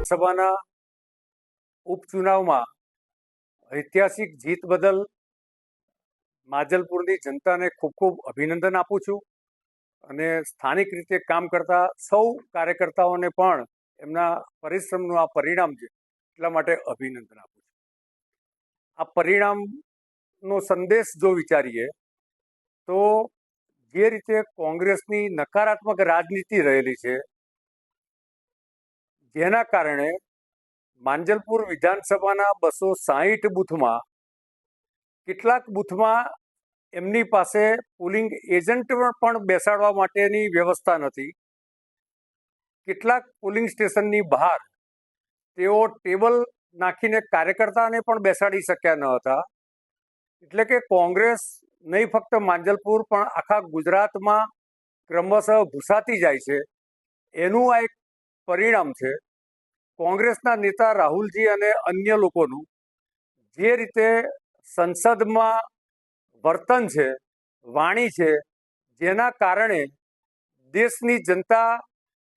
વિધાનસભાના ઉપચુનાવમાં ઐતિહાસિક જીત બદલ માજલપુરની જનતાને ખૂબ ખૂબ અભિનંદન આપું છું અને સ્થાનિક રીતે કામ કરતા સૌ કાર્યકર્તાઓને પણ એમના પરિશ્રમનું આ પરિણામ છે એટલા માટે અભિનંદન આપું છું. આ પરિણામનો સંદેશ જો વિચારીએ તો જે રીતે કોંગ્રેસની નકારાત્મક રાજનીતિ રહેલી છે, જેના કારણે માંજલપુર વિધાનસભાના 260 બૂથમાં કેટલાક બૂથમાં એમની પાસે પોલિંગ એજન્ટ પણ બેસાડવા માટેની વ્યવસ્થા નથી. કેટલાક પોલિંગ સ્ટેશનની બહાર તેઓ ટેબલ નાખીને કાર્યકર્તાને પણ બેસાડી શક્યા ન હતા. એટલે કે કોંગ્રેસ નહીં ફક્ત માંજલપુર પણ આખા ગુજરાતમાં ક્રમશઃ ભૂસાતી જાય છે, એનું આ એક પરિણામ છે. કોંગ્રેસના નેતા રાહુલજી અને અન્ય લોકોનું જે રીતે સંસદમાં વર્તન છે, વાણી છે, જેના કારણે દેશની જનતા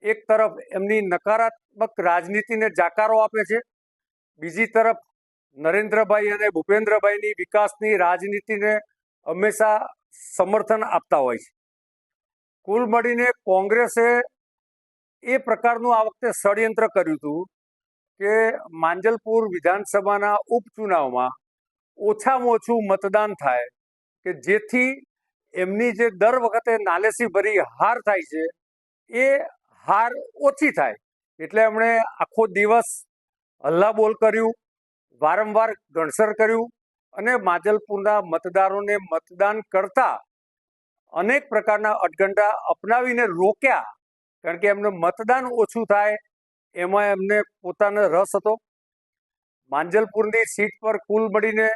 એક તરફ એમની નકારાત્મક રાજનીતિને જાકારો આપે છે, બીજી તરફ નરેન્દ્રભાઈ અને ભૂપેન્દ્રભાઈની વિકાસની રાજનીતિને હંમેશા સમર્થન આપતા હોય છે. કુલ મળીને કોંગ્રેસે એ પ્રકારનું આ વખતે ષડયંત્ર કર્યું હતું કે માંજલપુર વિધાનસભાના ઉપચુનાવમાં ઓછામાં ઓછું મતદાન થાય કે જેથી એમની જે દર વખતે નાલેસીભરી હાર થાય છે એ હાર ઓછી થાય. એટલે એમણે આખો દિવસ હલ્લાબોલ કર્યું, વારંવાર ગણસર કર્યું અને માંજલપુરના મતદારોને મતદાન કરતા અનેક પ્રકારના અટગંડા અપનાવીને રોક્યા, કારણ કે એમને મતદાન ઓછું થાય એમાં એમને પોતાનો રસ હતો. માંજલપુરની સીટ પર કુલ મળીને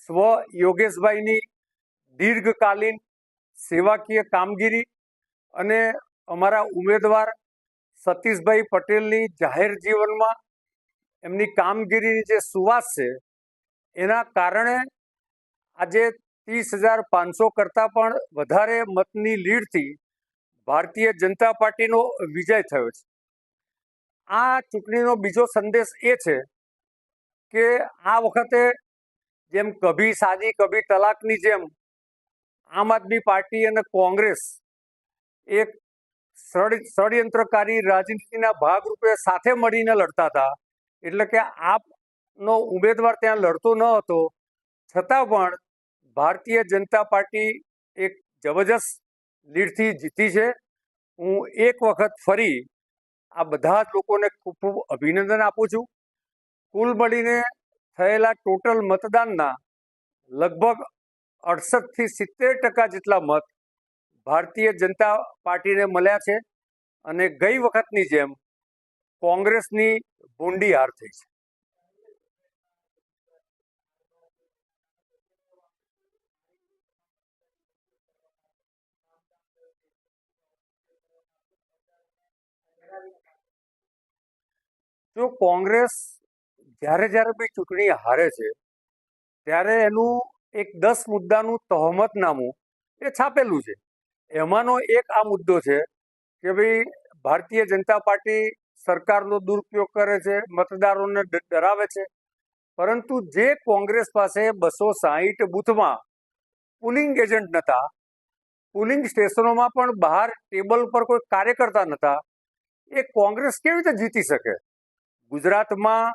સ્વ યોગેશભાઈની દીર્ઘકાલીન સેવાકીય કામગીરી અને અમારા ઉમેદવાર સતીશભાઈ પટેલની જાહેર જીવનમાં એમની કામગીરીની જે સુવાસ છે એના કારણે આજે 30,500 કરતાં પણ વધારે મતની લીડથી ભારતીય જનતા પાર્ટીનો વિજય થયો છે. આ ચૂંટણીનો બીજો સંદેશ એ છે કે આ વખતે જેમ કભી શાદી કભી તલાકની જેમ આમ આદમી પાર્ટી અને કોંગ્રેસ એક ષડયંત્રકારી રાજનીતિના ભાગરૂપે સાથે મળીને લડતા હતા. એટલે કે આપનો ઉમેદવાર ત્યાં લડતો ન હતો, છતાં પણ ભારતીય જનતા પાર્ટી એક જબરજસ્ત લીડથી જીતી છે. હું એક વખત ફરી આ બધા જ લોકોને ખૂબ ખૂબ અભિનંદન આપું છું. કુલ મળીને થયેલા ટોટલ મતદાનના લગભગ 68 થી 70% જેટલા મત ભારતીય જનતા પાર્ટીને મળ્યા છે અને ગઈ વખતની જેમ કોંગ્રેસની ભૂંડી હાર થઈ છે. જો કોંગ્રેસ જ્યારે જ્યારે બી ચૂંટણી હારે છે ત્યારે એનું એક 10 મુદ્દાનું તહોમતનામું એ છાપેલું છે. એમાંનો એક આ મુદ્દો છે કે ભાઈ ભારતીય જનતા પાર્ટી સરકારનો દુરુપયોગ કરે છે, મતદારોને ડરાવે છે. પરંતુ જે કોંગ્રેસ પાસે 260 બૂથમાં પોલિંગ એજન્ટ નહોતા, પોલિંગ સ્ટેશનોમાં પણ બહાર ટેબલ પર કોઈ કાર્યકર્તા નહોતા, એ કોંગ્રેસ કેવી રીતે જીતી શકે? ગુજરાતમાં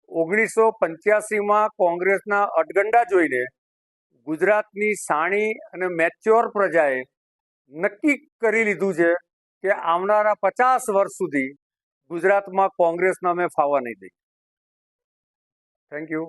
1985માં કોંગ્રેસના અટગંડા જોઈને ગુજરાતની સાણી અને મેચ્યોર પ્રજાએ નક્કી કરી લીધું છે કે આવનારા 50 વર્ષ સુધી ગુજરાતમાં કોંગ્રેસને અમે ફાવવા નહીં દઈએ. Thank you.